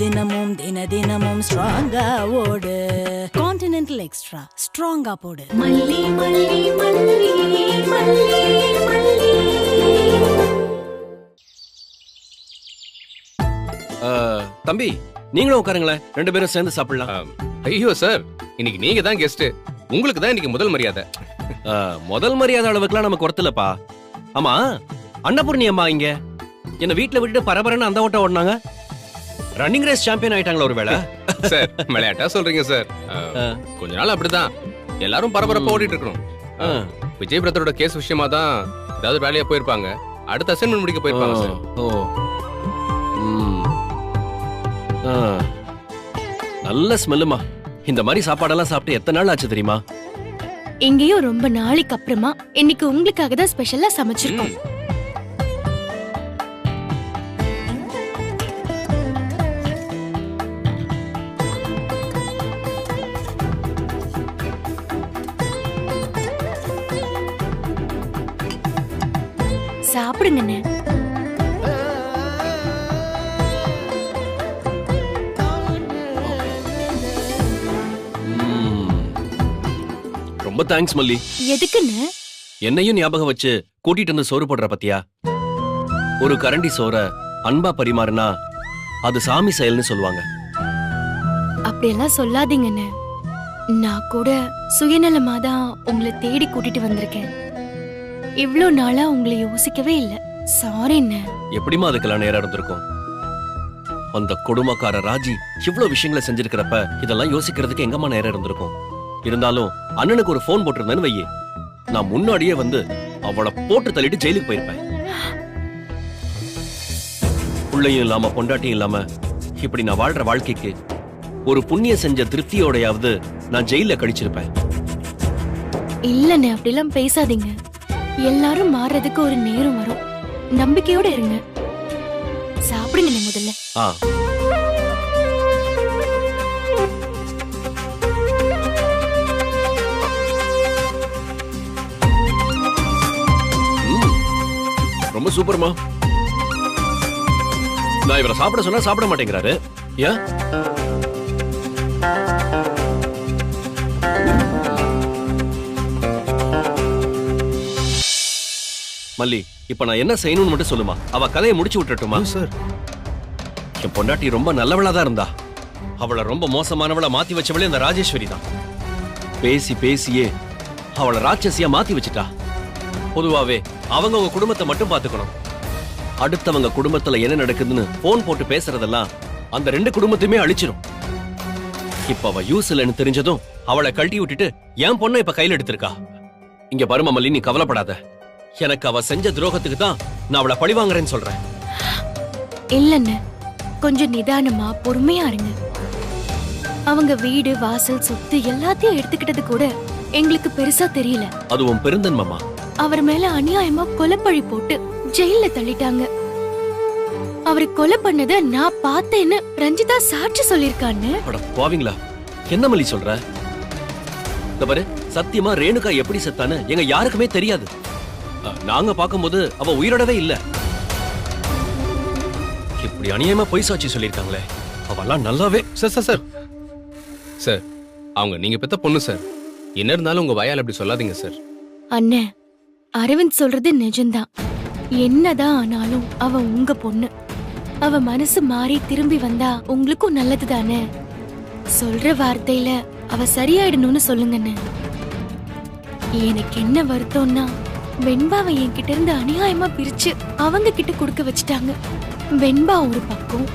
தினமும் தினமும் ஸ்ட்ராங்கா ஓடு. கான்டினென்டல் எக்ஸ்ட்ரா ஸ்ட்ராங்கா போடு. மல்லி மல்லி மல்லி மல்லி மல்லி. தம்பி, நீங்களும் உட்காருங்களேன், 2 பேரும் சேர்ந்து சாப்பிடலாம். ஐயோ சார், இன்னைக்கு நீங்க தான் கெஸ்ட், உங்களுக்கு தான் இன்னைக்கு முதல் மரியாதை. முதல் மரியாதை அளவுக்குலாம் நமக்கு ஒருத்தலப்பா. ஆமா, அன்னபூர்ணி அம்மா இங்க என்ன வீட்டுல விட்டுட்டு பரபரன்னு அந்த ஓட்ட ஓடினாங்க. ரன்னிங் ரேஸ் சாம்பியன் ஆயிட்டாங்களா ஒருவேளை? சார் விளையாட்டா சொல்றீங்க சார். கொஞ்ச நாள் அப்படிதான் எல்லாரும் பரபரப்பா ஓடிட்டு இருக்கணும். விஜய் பிரதரோட கேஸ் விஷயமா தான் ஏதாவது வேலையா போயிருப்பாங்க. அடுத்த அசைன்மெண்ட் முடிக்க போயிருப்பாங்க சார். நல்ல ஸ்மெல்லுமா. இந்த மாதிரி சாப்பாடெல்லாம் சாப்பிட்டு எத்தனை நாள் ஆச்சு தெரியுமா? எங்கேயும் ரொம்ப நாளைக்கு அப்புறமா இன்னைக்கு உங்களுக்காக தான் ஸ்பெஷலா சமைச்சிருக்கோம். சாப்பிடுங்கண்ணே. ரொம்ப தேங்க்ஸ் மல்லி. எதுக்குன்னு? என்னையும் ஞாபகம் வச்சு கூட்டிட்டு வந்து சோறு போடுற பத்தியா? ஒரு கரண்டி சோற அன்பா பரிமாறினா அது சாமி செயல்னு சொல்லுவாங்க. அப்படியெல்லாம் சொல்லாதீங்கண்ணே. நான் கூட சுயநலமா தான் உங்களை தேடி கூட்டிட்டு வந்திருக்கேன். இவ்ளோ நாளா உங்களை யோசிக்கவே இல்ல. சாரிண்ணே. எப்படிமா அதுக்கெல்லாம் நேரம் இருந்திருக்கும்? அந்த கொடுமைக்கார ராஜி இவ்வளவு விஷயங்களை செஞ்சிருக்கிறப்ப இதெல்லாம் யோசிக்கிறதுக்கு எங்கம்மா நேரம் இருந்திருக்கும்? இருந்தாலும் அண்ணனுக்கு ஒரு போன் போட்டிருந்தேன்னு வையே, நான் முன்னாடியே வந்து அவளை போட்டு தள்ளிட்டு ஜெயிலுக்கு போயிருப்பேன். பிள்ளையும் இல்லாம பொண்டாட்டியும் இல்லாம இப்படி நான் வாழ்ற வாழ்க்கைக்கு ஒரு புண்ணியம் செஞ்ச திருப்தியோடையாவது நான் ஜெயில கழிச்சிருப்பேன். இல்லண்ணே, அப்படிலாம் பேசாதீங்க. எல்லாரும் மாறதுக்கு ஒரு நேரம் வரும். நம்பிக்கையோட இருங்க. சாப்பிடுங்க முதல்ல. ரொம்ப சூப்பர்மா. நான் இவரை சாப்பிட சொன்னா சாப்பிட மாட்டேங்கிறாரு. ஏன்? மல்லி, இப்ப நான் என்ன செய்யணும்னு மட்டும் சொல்லுமா. அவ கதையை முடிச்சு விட்டுட்டுமா? சார், என் பொண்டாட்டி ரொம்ப நல்லவளா தான் இருந்தா. அவளை ரொம்ப மோசமானவளை மாத்தி வச்சவளே இந்த ராஜேஸ்வரி தான். பேசி பேசியே அவளை ராட்சசியா மாத்தி வச்சுட்டா. பொதுவாவே அவங்க உங்க குடும்பத்தை மட்டும் பாத்துக்கணும். அடுத்தவங்க குடும்பத்துல என்ன நடக்குதுன்னு போன் போட்டு பேசுறதெல்லாம் அந்த 2 குடும்பத்தையுமே அழிச்சிரும். இப்ப அவ யூஸ் இல்லைன்னு தெரிஞ்சதும் அவளை கழட்டி விட்டுட்டு என் பொண்ணை இப்ப கையில எடுத்திருக்கா. இங்க பரும மல்லி, நீ கவலைப்படாத. எனக்கு அவ செஞ்ச துரோகத்துக்கு தான் நான் அவளை பழி வாங்குறேன்னு சொல்றேன். இல்லன்னு, கொஞ்சம் நிதானமா பொறுமையா இருங்க. அவங்க வீடு வாசல் சொத்து எல்லாத்தையும் எடுத்துக்கிட்டது கூட எங்களுக்கு பெருசா தெரியல. அதுவும் பெருந்தன்மமா. அவர் மேல அநியாயமா கொலைப்பழி போட்டு ஜெயில தள்ளிட்டாங்க. அவரை கொலை பண்ணத நான் பார்த்தேன்னு ரஞ்சிதா சாட்சி சொல்லிருக்கான்னு. பாவீங்களா? என்ன மல்லி சொல்ற? பாரு, சத்தியமா ரேணுகா எப்படி செத்தான்னு எங்க யாருக்குமே தெரியாது. நாங்க பாக்கும்போது அவ உயிரோடவே இல்ல. இப்படி அநியாயமா பொய் சாட்சி சொல்லிருக்காங்களே, அவெல்லாம் நல்லாவே. சார் சார் சார் சார், அவங்க நீங்க பெத்த பொண்ணு சார். என்ன இருந்தாலும் உங்க வாயால அப்படி சொல்லாதீங்க சார். அண்ணே, அரவிந்த் சொல்றது நிஜம்தான். என்னதான் ஆனாலும் அவ உங்க பொண்ணு. அவ மனசு மாறி திரும்பி வந்தா உங்களுக்கும் நல்லது தானே. சொல்ற வார்த்தையில அவ சரியாயிடணும்னு சொல்லுங்கண்ணே. எனக்கு என்ன வருத்தம்னா, வெண்பாவை என்கிட்ட இருந்து அநியாயமா பிரிச்சு அவங்க கிட்ட கொடுக்க வச்சுட்டாங்க. வெண்பா ஒரு பக்கம்,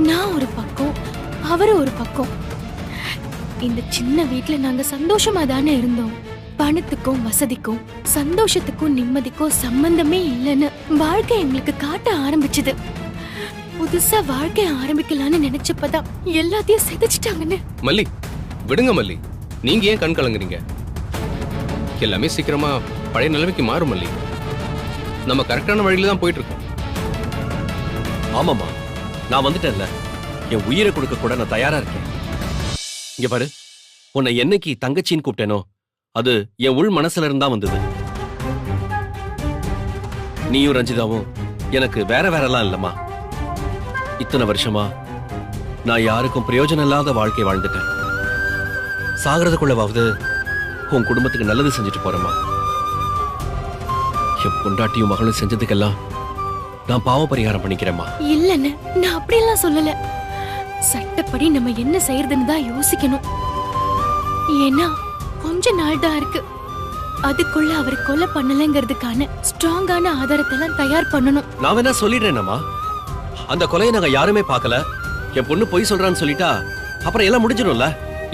நான் ஒரு பக்கம், அவரு ஒரு பக்கம். இந்த சின்ன வீட்டுல நாங்க சந்தோஷமா தானே இருந்தோம். பணத்துக்கும் வசதிக்கும் சந்தோஷத்துக்கும் நிம்மதிக்கும் சம்பந்தமே இல்லைன்னு வாழ்க்கை எங்களுக்கு காட்ட ஆரம்பிச்சது. புதுசா வாழ்க்கை ஆரம்பிக்கலான்னு நினைச்சப்பதான் எல்லாத்தையும் சிதைச்சிட்டாங்கன்னு. மல்லி, விடுங்க மல்லி. நீங்க ஏன் கண் கலங்குறீங்க? எல்லாமே சீக்கிரமா பழைய நிலைமைக்கு மாறும் மல்லி. நம்ம கரெக்டான வழியில தான் போயிட்டு இருக்கோம். ஆமாமா, நான் வந்துட்டேன்ல. என் உயிரை கொடுக்க கூட நான் தயாரா இருக்கேன். இங்க பாரு, உன்னை என்னைக்கு தங்கச்சின்னு கூப்பிட்டேனோ அது என் உள் மனசுல இருந்தா வந்தது. நீயும் ரஞ்சிதாவும் எனக்கு வேற வேறலாம் இல்லம்மா. இத்தனை வருஷமா நான் யாருக்கும் பிரயோஜனம் இல்லாத வாழ்க்கை வாழ்ந்துட்டேன். சாகிறதுக்குள்ளவாவது உன் குடும்பத்துக்கு நல்லது செஞ்சுட்டு போறேம்மா. என் பொண்டாட்டியும் மகளும் செஞ்சதுக்கெல்லாம் நான் பாவ பரிகாரம் பண்ணிக்கிறேம்மா. இல்லன்னு நான் அப்படியெல்லாம் சொல்லல. சட்டப்படி நம்ம என்ன செய்யறதுன்னு தான் யோசிக்கணும். ஏன்னா கொஞ்ச நாள் தான் இருக்கு. அதுக்குள்ள அவர் கொலை பண்ணலங்கிறதுக்கான ஸ்ட்ராங்கான ஆதாரத்தை எல்லாம் தயார் பண்ணணும். நான் வேணா சொல்லிடுறேனம்மா, அந்த கொலையை நாங்க யாருமே பார்க்கல, என் பொண்ணு பொய் சொல்றான்னு சொல்லிட்டா அப்புறம் எல்லாம் முடிஞ்சிடும்ல.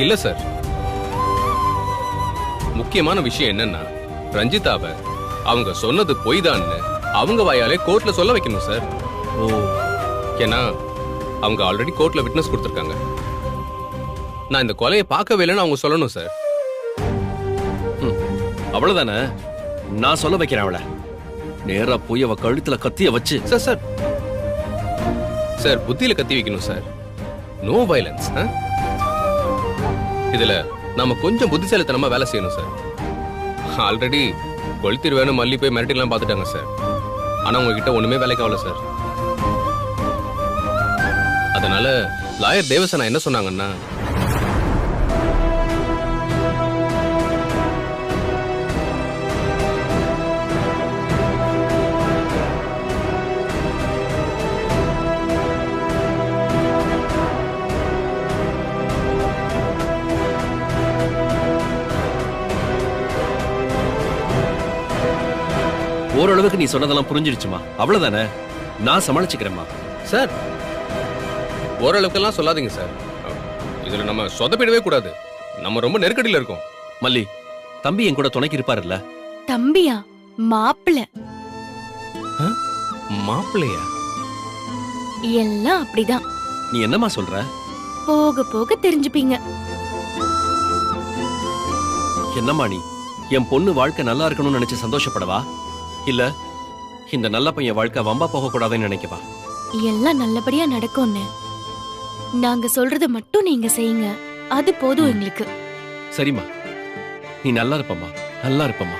இல்ல சார், முக்கியமான விஷயம் என்னன்னா ரஞ்சிதாவை அவங்க சொன்னது பொய் தான்னு அவங்க வாயாலே கோர்ட்ல சொல்ல வைக்கணும் சார். ஓ, ஏன்னா அவங்க ஆல்ரெடி கோர்ட்ல விட்னஸ் கொடுத்திருக்காங்க. நான் இந்த கொலையை பார்க்கவே இல்லைன்னு அவங்க சொல்லணும் சார். அவ்வளவுதானே? நான் சொல்ல வைக்கிறேன் அவளை. நேரா போய் அவ கழுத்துல கத்திய வச்சு சார் சார் சார் புத்தியில கத்தி வைக்கணும் சார். No violence. இதுல நாம கொஞ்சம் புத்திசாலித்தனமா வேலை செய்யணும் சார். ஆல்ரெடி கொளுத்திரு வேணும் மல்லி போய் மிரட்டிலாம் பார்த்துட்டாங்க சார். ஆனா உங்ககிட்ட ஒண்ணுமே வேலைக்கு ஆகல சார். அதனால லாயர் தேவசனா என்ன சொன்னாங்கன்னா, ஓரளவுக்கு நீ சொன்னதெல்லாம் புரிஞ்சிடுச்சுமா, அவ்வளவுதானே? நான் சமாளிச்சுக்கிறேம்மா. சார் ஓரளவுக்கெல்லாம் சொல்லாதீங்க சார். இதுல நம்ம சொதப்பிடவே கூடாது. நம்ம ரொம்ப நெருக்கடியில இருக்கோம். மல்லி, தம்பி என் கூட துணைக்கு இருப்பாருல்ல? தம்பியா? மாப்பிள்ள மாப்பிள்ளையா? எல்லாம் அப்படிதான். நீ என்னம்மா சொல்ற? போக போக தெரிஞ்சுப்பீங்க. என்னம்மா நீ? என் பொண்ணு வாழ்க்கை நல்லா இருக்கணும்னு நினைச்சு சந்தோஷப்படவா, இல்ல இந்த நல்ல பையன் வாழ்க்கை வம்பா போக கூடாதுன்னு நினைக்கவா? எல்லாம் நல்லபடியா நடக்கும்னு நாங்க சொல்றது மட்டும் நீங்க செய்யுங்க. அது போதும் எங்களுக்கு. சரிம்மா, நீ நல்லா இருப்பம்மா, நல்லா இருப்பம்மா.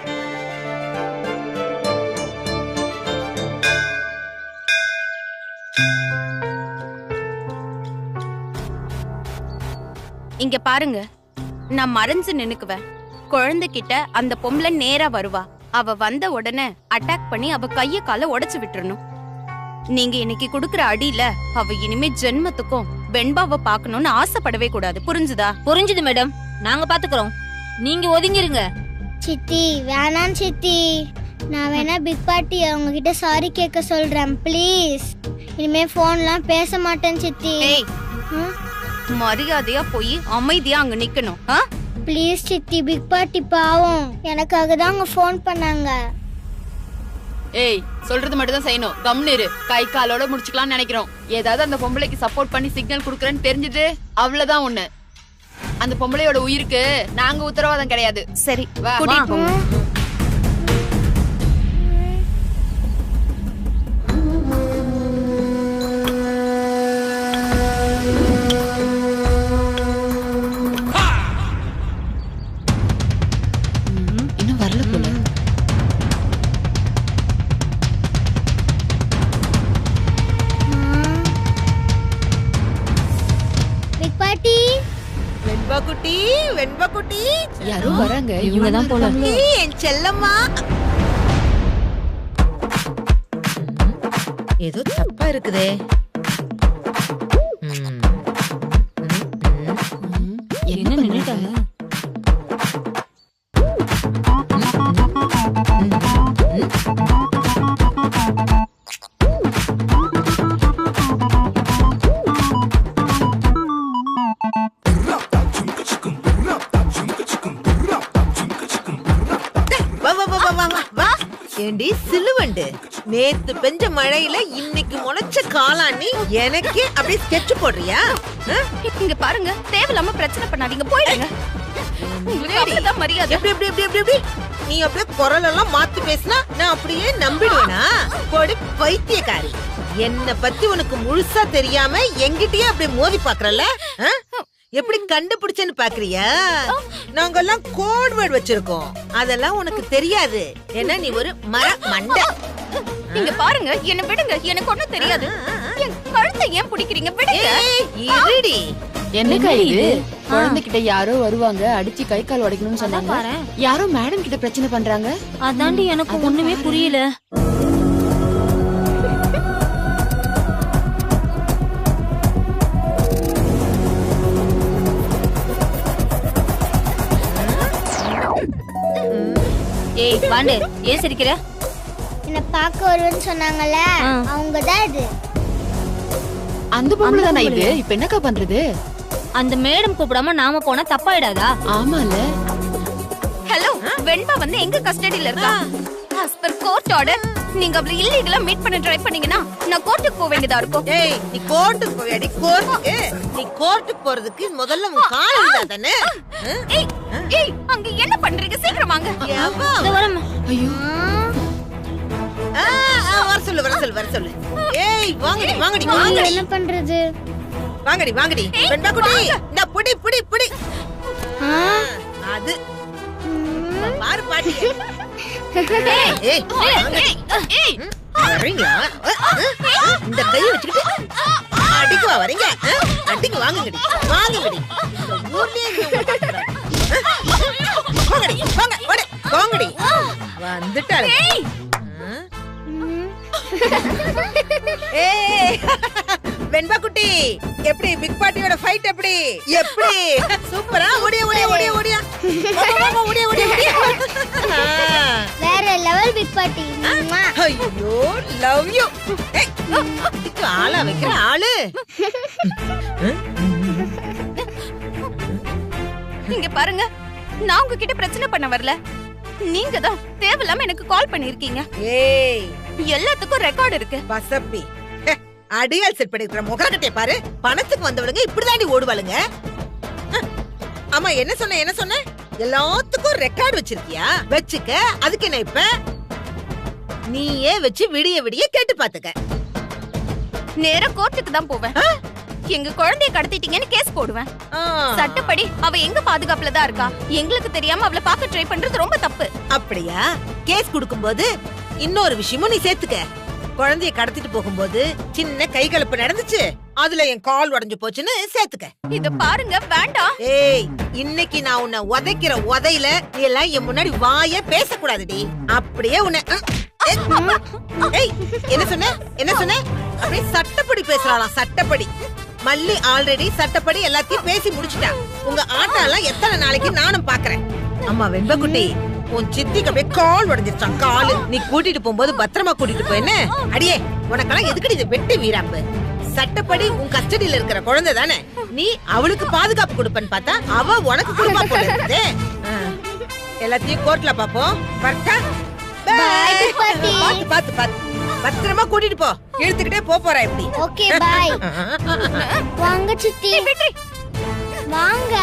இங்க பாருங்க, நான் மறைஞ்சு நின்னுக்குவேன். குழந்தைகிட்ட அந்த பொம்பளை நேரா வருவா. அவ வந்த உடனே அட்டாக் பண்ணி அவ கைய கால உடைச்சு விட்டுறணும். நீங்க இன்னைக்கு குடுக்கற அடியில அவ இனிமே ஜென்மத்துக்கும் வெண்பாவை பாக்கணும்னு ஆசைப்படவே கூடாது. புரிஞ்சுதா? புரிஞ்சுது மேடம், நாங்க பாத்துக்கிறோம். நீங்க ஒதுங்கிருங்க. சித்தி வேணாம் சித்தி, நான் வேணா பிக் பாட்டி அவங்க கிட்ட சாரி கேட்க சொல்றேன் ப்ளீஸ். இனிமே போன்லாம் பேச மாட்டேன் சித்தி. ஏய், மரியாதையா போய் அமைதியா அங்க நிக்கணும். ப்ளீஸ் சித்தி, பிக் பாட்டி பாவம், எனக்காக தான் அவங்க ஃபோன் பண்ணாங்க. ஏய், சொல்றது மட்டும் தான் செய்யணும். கம்னு இரு. கை காலோட முடிச்சுக்கலாம்னு நினைக்கிறோம். ஏதாவது அந்த பொம்பளைக்கு சப்போர்ட் பண்ணி சிக்னல் குடுக்கறேன்னு தெரிஞ்சது அவ்வளவுதான் ஒண்ணு. அந்த பொம்பளையோட உயிருக்கு நாங்க உத்தரவாதம் கிடையாது. சரி, வா. கூட்டிட்டு போங்க. இன்னும் வரல போல. பிக் பாட்டி, வெண்பா குட்டி, வெண்பா குட்டி, யாரோ வராங்க. இவங்க தான் போல. என் செல்லம்மா. ஏதோ தப்பா இருக்குதே. என்ன நின்னுட்டாங்க? ஏண்டி சிலுவண்டு, நேத்து பெஞ்ச மழையில இன்னைக்கு முளைச்ச காளானி எனக்கே அப்படியே ஸ்கெட்ச் போடுறியா? இங்க பாருங்க, தேவையில்லாம பிரச்சனை பண்ணாதீங்க, போயிடுங்க. உங்களுக்கு அவ்வளவுதான் மரியாதை. எப்படி எப்படி எப்படி எப்படி எப்படி நீ அப்படியே குரல் எல்லாம் மாத்தி பேசினா நான் அப்படியே நம்பிடுவேனா? போடி பைத்தியக்காரி, என்ன பத்தி உனக்கு முழுசா தெரியாம எங்கிட்டயே அப்படியே மோதி பாக்குறல? எப்படி கண்டுபிடிச்சேன்னு பாக்குறியா? நாங்கெல்லாம் கோட் வேர்ட் வச்சிருக்கோம், அதெல்லாம் உனக்கு தெரியாது. ஏன்னா நீ ஒரு மர மண்டை. இங்க பாருங்க, என்ன விடுங்க, எனக்கு ஒண்ணும் தெரியாது. என் கழுத்தை ஏன் பிடிக்கிறீங்க? விடுங்க. இருடி என்னக்கா இது குழந்தைகிட்ட யாரோ வருவாங்க அடிச்சு கை கால் உடைக்கணும்னு சொன்னாங்க. யாரோ மேடம் கிட்ட பிரச்சனை பண்றாங்க. அதாண்டி எனக்கு ஒண்ணுமே புரியல. ஏய் பாண்டு, ஏன் சிரிக்கிற? என்ன பார்க்க வருவேன்னு சொன்னாங்கல்ல, அவங்கதான் இது. அந்த பொம்பளை தானே இது? இப்ப என்னக்கா பண்றது? அந்த மேடம் கூப்பிடாம நாம போனா தப்பாயிடாதா? ஆமால. ஹலோ, வெண்பா வந்து எங்க கஸ்டடியில இருக்கா? as per கோர்ட் ஆர்டர் நீங்க அவளை இல்லீகலா மீட் பண்ண ட்ரை பண்ணீங்கன்னா நான் கோர்ட்டுக்கு போக வேண்டியதா இருக்கும். ஏய், நீ கோர்ட்டுக்கு போவியாடி? கோர்ட்டுக்கு நீ கோர்ட்டுக்கு போறதுக்கு முதல்ல உன் கால் இருந்தா தானே. ஏய் ஏய், அங்க என்ன பண்றீங்க? சீக்கிரம் வாங்க. இதோ வரேம்மா. ஐயோ, வர சொல்லு. ஏய், வாங்கடி வாங்கடி நீங்க வாங்கடி என்ன பண்றது? வாங்கடி வெண்பா குட்டி, இந்த புடி அது பாரு பாட்டி. ஏய் வரீங்களா? இந்த கை வச்சுக்கிட்டு அடிக்குவா வரீங்க? அடிக்கு வாங்குங்கடி. இந்த ஊர்லயே வாங்கடி வந்துட்டாரு. ஏய் வெண்பா குட்டி, எப்படி பிக் பார்ட்டியோட ஃபைட் எப்படி சூப்பரா? ஓடியா வேற லெவல் பிக் பார்ட்டி. ஐயோ லவ் யூ. இதுக்கு ஆளா வைக்கிற ஆளு. இங்க பாருங்க, நான் உங்ககிட்ட பிரச்சனை பண்ண வரல. நீங்க தான் தேவையில்லாம எனக்கு கால் பண்ணிருக்கீங்க. ஏய், எல்லாத்துக்கும் ரெக்கார்ட் இருக்கு. பசப்பி அடியால் செட் பண்ணிருக்கிற முகரக்கட்டைய பாரு. பணத்துக்கு வந்தவளுங்க இப்படிதாண்டி ஓடுவாளுங்க. ஆமா, என்ன சொன்ன? எல்லாத்துக்கும் ரெக்கார்ட் வச்சிருக்கியா? வச்சுக்க. அதுக்கு என்ன இப்ப? நீயே வச்சு விடிய கேட்டு பாத்துக்க. நேரா கோர்ட்டுக்கு தான் போவேன். எங்க குழந்தைய கடத்திட்டீங்கன்னு கேஸ் போடுவேன். சட்டப்படி அவ எங்க பாதுகாப்புல தான் இருக்கா. எங்களுக்கு தெரியாம அவளை பார்க்க ட்ரை பண்றது ரொம்ப தப்பு. அப்படியா? கேஸ் கொடுக்கும்போது இன்னொரு விஷயமும் நீ சேர்த்துக்க. குழந்தைய கடத்திட்டு போகும்போது சின்ன கை கலப்பு நடந்துச்சு, அதுல என் கால் உடைஞ்சு போச்சுன்னு சேர்த்துக்க. இத பாருங்க, வேண்டாம். ஏய், இன்னைக்கு நான் உன்னை உதைக்கிற உதையில நீ எல்லாம் என் முன்னாடி வாயே பேசக்கூடாதுடி. அப்படியே உன்னை ஏய், என்ன சொன்ன? அப்படியே சட்டப்படி பேசுறாளாம். சட்டப்படி மல்லி ஆல்ரெடி சட்டப்படி எல்லாத்தையும் பேசி முடிச்சுட்டா. உங்க ஆட்டம் எல்லாம் எத்தனை நாளைக்கு நானும் பாக்குறேன். அம்மா வெண்பா குட்டி, உன் சித்திக்கு அப்படியே கால் உடைஞ்சிருச்சான். காலு நீ கூட்டிட்டு போகும்போது பத்திரமா கூட்டிட்டு போயின்னு. அடியே, உனக்கெல்லாம் எதுக்கடி இது வெட்டி வீராப்பு? சட்டப்படி உன் கஸ்டடியில இருக்கிற குழந்தை தானே. நீ அவளுக்கு பாதுகாப்பு கொடுப்பன்னு பார்த்தா அவ உனக்கு கொடுப்பா போல இருக்குதே. எல்லாத்தையும் கோர்ட்ல பாப்போம். வரட்டா? பாத்து பத்திரமா கூட்டிட்டு போ. இழுத்துக்கிட்டே போறா எப்படி? Okay bye. வாங்க சித்தி, வாங்க.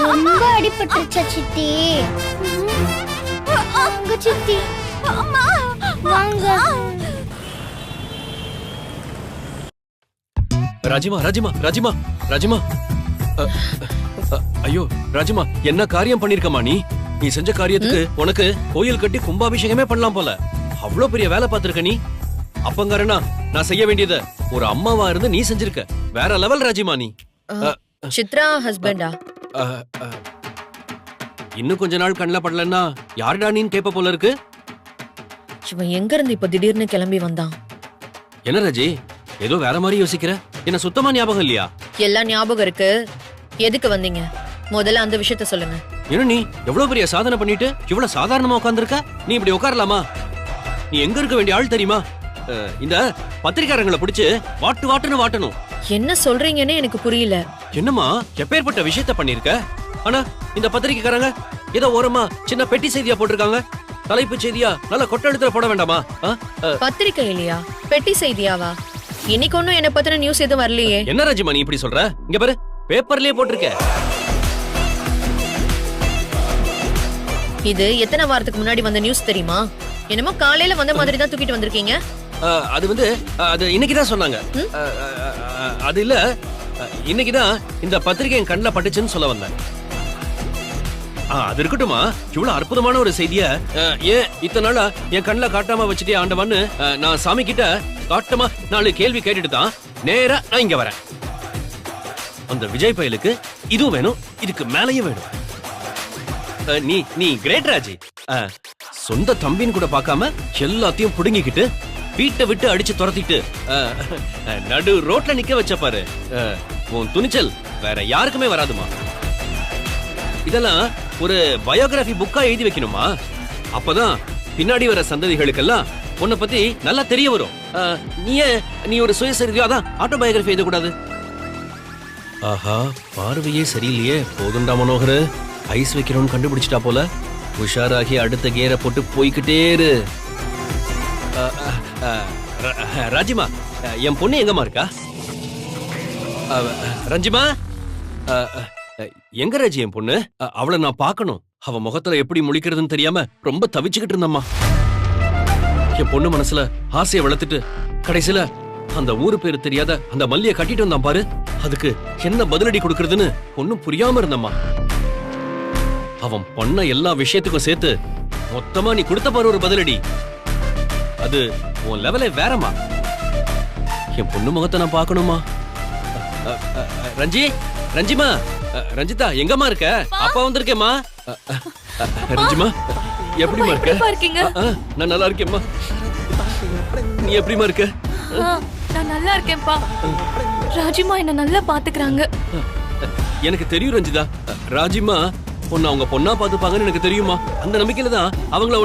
ரொம்ப அடிபட்டுருச்சா சித்தி? வாங்க சித்தி, வாங்க. ராஜிமா. ஐயோ ராஜிமா, என்ன காரியம் பண்ணிருக்கமா நீ? நீ செஞ்ச காரியத்துக்கு உனக்கு கோயில் கட்டி கும்பாபிஷேகமே பண்ணலாம் போல. அவ்வளவு பெரிய வேலை பார்த்திருக்க நீ. அப்பங்காரனா நான் செய்ய வேண்டியத ஒரு அம்மாவா இருந்து நீ செஞ்சிருக்க. வேற லெவல் ராஜிமா நீ. சித்ரா ஹஸ்பண்டா? இன்னும் கொஞ்ச நாள் கண்ணுல படலன்னா யாருடா நீன்னு கேப்ப போல இருக்கு. இவன் எங்க இருந்து இப்ப திடீர்னு கிளம்பி வந்தான்? என்ன ராஜி, ஏதோ வேற மாதிரி யோசிக்கிற? என்ன சுத்தமா ஞாபகம் இல்லையா? எல்லாம் ஞாபகம் இருக்கு. எதுக்கு வந்தீங்க? முதல்ல அந்த விஷயத்த சொல்லுங்க. என்ன நீ எவ்வளவு பெரிய சாதனை பண்ணிட்டு இவ்வளவு சாதாரணமா உட்கார்ந்திருக்க? நீ இப்படி உட்காரலாமா? நீ எங்க இருக்க வேண்டிய ஆள் தெரியுமா? இந்த பத்திரிக்காரங்களை பிடிச்சு வாட்டுன்னு வாட்டணும். என்ன சொல்றீங்கன்னு எனக்கு புரியல. என்னம்மா, எப்பேற்பட்ட விஷயத்த பண்ணிருக்க? ஆனா இந்த பத்திரிக்கைக்காரங்க ஏதோ ஓரமா சின்ன பெட்டி செய்தியா போட்டிருக்காங்க. தலைப்பு செய்தியா நல்ல கொட்டெழுத்துல போட வேண்டாமா? பத்திரிக்கை இல்லையா, பெட்டி செய்தியாவா? இன்னைக்கு ஒண்ணும் என்ன பத்தின நியூஸ் எதுவும் வரலையே. என்ன ராஜிமா நீ இப்படி சொல்ற? இங்க பாரு, பேப்பர்லயே போட்டிருக்க. இது எத்தனை வாரத்துக்கு முன்னாடி வந்த நியூஸ் தெரியுமா? என்னமோ காலையில வந்த மாதிரி தான் தூக்கிட்டு வந்திருக்கீங்க. அது இன்னைக்குதான் சொன்னாங்க. அது இல்ல, இன்னைக்குதான் இந்த பத்திரிகை என் கண்ணுல பட்டுச்சுன்னு சொல்ல வந்தேன். அது இருக்கட்டுமா, இவ்வளவு அற்புதமான ஒரு செய்திய ஏன் இத்தனை நாளா என் கண்ணுல காட்டாம வச்சுட்டே ஆண்டவான்னு நான் சாமி கிட்ட காட்டமா 4 கேள்வி கேட்டுட்டு தான் நேரா நான் இங்க வரேன். அந்த விஜய் பயலுக்கு இதுவும் வேணும், இதுக்கு மேலையும் வேணும். நீ நீ கிரேட் ராஜி. சொந்த தம்பின்னு கூட பார்க்காம எல்லாத்தையும் புடுங்கிக்கிட்டு வீட்டை விட்டு அடிச்சு துரத்திட்டு நடு ரோட்ல நிக்க வச்ச பாரு. உன் துணிச்சல் வேற யாருக்குமே வராதுமா. இதெல்லாம் ஒரு பயோகிராபி புக்கா எழுதி வைக்கணுமா? அப்பதான் பின்னாடி வர சந்ததிகளுக்கெல்லாம் உன்னை பத்தி நல்லா தெரிய வரும். நீ ஒரு சுயசரிதையா தான் ஆட்டோபயோகிராபி எழுத கூடாது. ஆஹா, பார்வையே சரியில்லையே. போதுண்டா மனோகர், ஐஸ் வைக்கிறோன்னு கண்டுபிடிச்சிட்டா போல. உஷாராகி அடுத்த கேரை போட்டு போய்கிட்டே இரு. ராஜிமா, என் பொண்ணு எங்கம்மா இருக்கா? ரஞ்சிமா, எங்க ராஜி என் பொண்ணு? அவளை நான் பார்க்கணும். அவ முகத்துல எப்படி முழிக்கிறதுன்னு தெரியாம ரொம்ப தவிச்சுக்கிட்டு இருந்தம்மா. என் பொண்ணு மனசுல ஆசையை வளர்த்துட்டு கடைசியில அந்த ஊரு பேரு தெரியாத அந்த மல்லிய கட்டிட்டு வந்தான் பாரு. அதுக்கு என்ன பதிலடி கொடுக்கறதுன்னு ஒன்னும் புரியாம இருந்தம்மா. அவன் பண்ண எல்லா விஷயத்துக்கும் சேர்த்து மொத்தமா நீ கொடுத்த பாரு ஒரு பதிலடி. அது உன் லெவலே வேறமா. என் பொண்ணு முகத்தை நான் பார்க்கணுமா? ரஞ்சி, ரஞ்சிமா, ரஞ்சிதா எங்கம்மா இருக்க? அப்பா வந்திருக்கேம்மா. ரஞ்சிமா, எப்படிமா இருக்க? நான் நல்லா இருக்கேம்மா. நீ எப்படிமா இருக்க? நான் நல்லா இருக்கேன்ப்பா. ராஜிமா என்ன நல்லா பாத்துக்கறாங்க. எனக்கு தெரியும் ரஞ்சிதா. ராஜிமா உன்னை அவங்க பொண்ணா பாத்துப்பாங்கன்னு எனக்கு தெரியுமா. அந்த நம்பிக்கையில தான் அவங்கள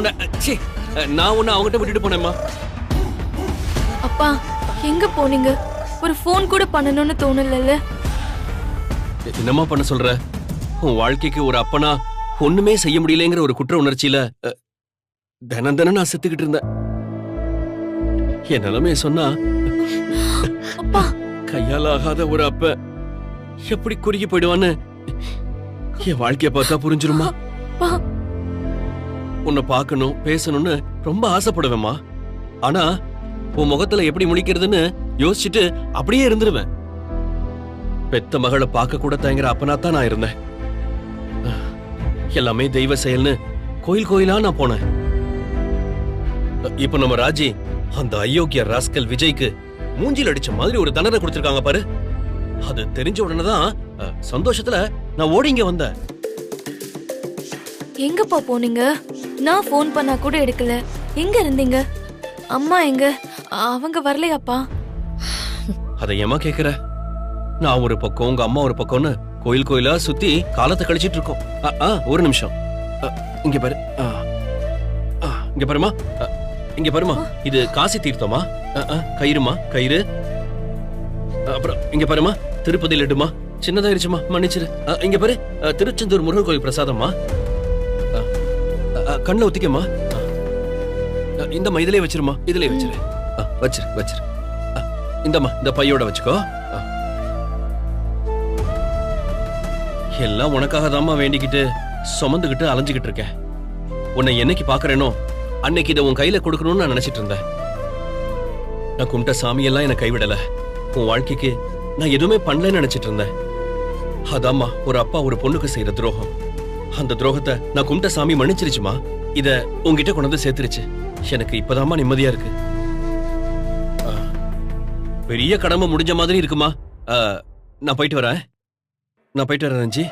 நான் உன்னை அவங்ககிட்ட விட்டுட்டு போனேம்மா. அப்பா, எங்க போனீங்க? ஒரு போன் கூட பண்ணணும்னு தோணல. என்னம்மா பண்ண சொல்ற? உன் வாழ்க்கைக்கு ஒரு அப்பனா ஒண்ணுமே செய்ய முடியலங்கிற ஒரு குற்ற உணர்ச்சியில தினம் தினம் நான் செத்துக்கிட்டு இருந்தேன். என் நிலைமைய சொன்னா கையால ஆகாத ஒரு அப்ப எப்படி குறுகி போயிடுவான்னு என் வாழ்க்கைய பார்த்தா புரிஞ்சிருமா? உன்னை பார்க்கணும், பேசணும்னு ரொம்ப ஆசைப்படுவேம்மா. ஆனா உன் முகத்துல எப்படி முழிக்கிறதுன்னு யோசிச்சுட்டு அப்படியே இருந்துருவேன். பெத்த மகளை பார்க்க கூட தயங்குற அப்பனாத்தான் நான் இருந்தேன். எல்லாமே தெய்வ செயல்னு கோயில் கோயிலா நான் போனேன். இப்ப நம்ம ராஜி அந்த அயோக்கிய ராஸ்கல் விஜய்க்கு மூஞ்சில் அடிச்ச மாதிரி ஒரு தண்டனை கொடுத்திருக்காங்க பாரு. அது தெரிஞ்ச உடனேதான் சந்தோஷத்துல நான் ஓடி இங்க வந்தேன். எங்கப்பா போனீங்க? நான் போன் பண்ணா கூட எடுக்கல. எங்க இருந்தீங்க? அம்மா எங்க? அவங்க வரலையாப்பா? அதை ஏமா கேக்குற? நான் ஒரு பக்கம், உங்க அம்மா ஒரு பக்கம்னு கோயில் கோயிலா சுத்தி காலத்தை கழிச்சிட்டு இருக்கோம். ஒரு நிமிஷம், இங்க பாரு. இங்க பாருமா, இங்க பாருமா. இது காசி தீர்த்தமா? கயிறுமா, கயிறு. அப்புறம் இங்க பாருமா, திருப்பதி லட்டுமா. சின்னதாயிருச்சுமா, மன்னிச்சிரு. இங்க பாரு, திருச்செந்தூர் முருகன் கோயில் பிரசாதமா. கண்ணை ஒத்திக்கமா. இந்தம்மா இதுலயே வச்சிருமா, இதுலயே வச்சிரு. வச்சிரு வச்சிரு. இந்தம்மா இந்த பையோட வச்சுக்கோ. எல்லாம் உனக்காக தாம்மா வேண்டிக்கிட்டு சுமந்துகிட்டு அலைஞ்சுகிட்டு இருக்கேன். உன்னை என்னைக்கு பாக்குறேனோ அன்னைக்கு இதை உன் கையில கொடுக்கணும்னு நான் நினைச்சிட்டு இருந்தேன். நான் கும்பிட்ட சாமியெல்லாம் என்னை கைவிடல. உன் வாழ்க்கைக்கு நான் எதுவுமே பண்ணலன்னு நினைச்சிட்டு இருந்தேன். அதாம்மா ஒரு அப்பா ஒரு பொண்ணுக்கு செய்யற துரோகம். அந்த துரோகத்தை நான் கும்பிட்ட சாமி மன்னிச்சிருச்சுமா. இத உன்கிட்ட கொண்டு வந்து சேர்த்துருச்சு. எனக்கு இப்பதாம்மா நிம்மதியா இருக்கு. பெரிய கடமை முடிஞ்ச மாதிரி இருக்குமா. நான் போயிட்டு வரேன். நான் போயிட்டு வரேன் ரஞ்சி.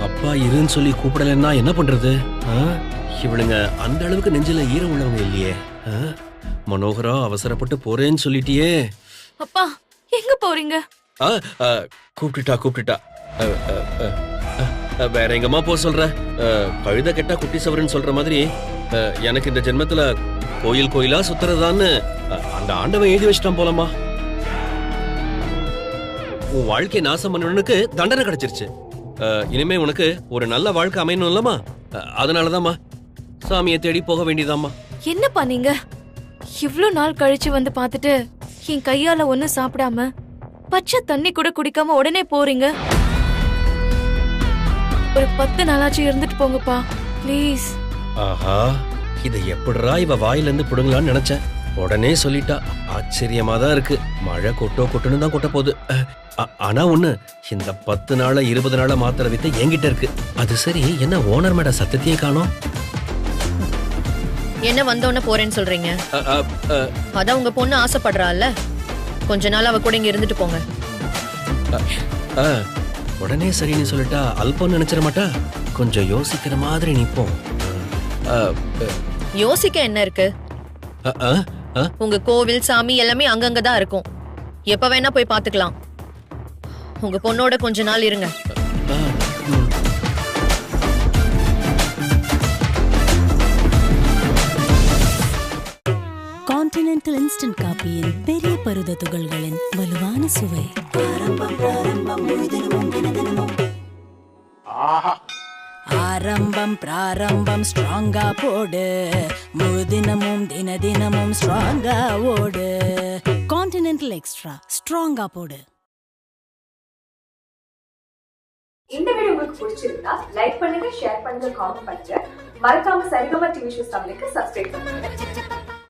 அப்பா இருன்னு சொல்லி கூப்பிடலன்னா என்ன பண்றது? இவளுங்க அந்த அளவுக்கு நெஞ்சில ஈரம் உள்ளவங்க இல்லையே. மனோகரா அவசரப்பட்டு போறேன்னு சொல்லிட்டியே. அப்பா எங்க போறீங்க? கூப்பிட்டுட்டா. வேற எங்கம்மா போ சொல்ற? கழுத கெட்டா குட்டி சவரன்னு சொல்ற மாதிரி எனக்கு இந்த ஜென்மத்துல கோயில் கோயிலா சுத்துறதான்னு அந்த ஆண்டவன் எழுதி வச்சிட்டான் போலமா. உன் வாழ்க்கை நாசம் பண்ணவனுக்கு தண்டனை கிடைச்சிருச்சு. இனிமே உனக்கு ஒரு நல்ல வாழ்க்கை அமையணும் இல்லம்மா. அதனாலதாம்மா சாமியை தேடி போக வேண்டியதாம்மா. என்னப்பா நீங்க இவ்ளோ நாள் கழிச்சு வந்து பாத்துட்டு என் கையால ஒண்ணும் சாப்பிடாம பச்சை தண்ணி கூட குடிக்காம உடனே போறீங்க? ஒரு 10 நாளாச்சு இருந்துட்டு போங்கப்பா ப்ளீஸ். ஆஹா, இதை எப்படிரா இவ வாயில இருந்து புடுங்கலான்னு நினைச்சேன். உடனே சொல்லிட்டா. ஆச்சரியமா தான் இருக்கு. மழை கொட்டுன்னு தான் கொட்ட போகுது. ஆனா ஒண்ணு, இந்த 10 நாள 20 நாள மாத்திர வித்தை என்கிட்ட இருக்கு. அது சரி, என்ன ஓனர் மேட சத்தத்தையே காணோம்? என்ன வந்தோன்னு போறேன்னு சொல்றீங்க? அதான் உங்க பொண்ணு ஆசைப்படுறாள்ல, கொஞ்ச நாள் அவ கூட இங்க இருந்துட்டு போங்க. உடனே சரின்னு சொல்லிட்டா அல்பம் நினைச்சிட மாட்டா? கொஞ்சம் யோசிக்கிற மாதிரி நிப்போம். யோசிக்க என்ன இருக்கு? உங்க கோவில் சாமி எல்லாமே அங்கங்கதான் இருக்கும். எப்ப வேணா போய் பாத்துக்கலாம். உங்க பொண்ணோட கொஞ்ச நாள் இருங்க. கான்டினென்டல் இன்ஸ்டன்ட் காபியின் பெரிய பருத துகள்களின் வலுவான சுவை. ஆரம்பம் பிராரம்பம் ஸ்ட்ராங்கா போடு, முழு தினமும் தினமும் ஸ்ட்ராங்கா ஓடு. கான்டினென்டல் எக்ஸ்ட்ரா ஸ்ட்ராங்கா போடு. இந்த வீடியோ உங்களுக்கு பிடிச்சிருந்தா லைக் பண்ணுங்க, ஷேர் பண்ணுங்க, காமெண்ட் பண்ணுங்க. மறக்காம சரிகமா டிவி ஷோஸ் தமிழுக்கு சப்ஸ்கிரைப் பண்ணுங்க.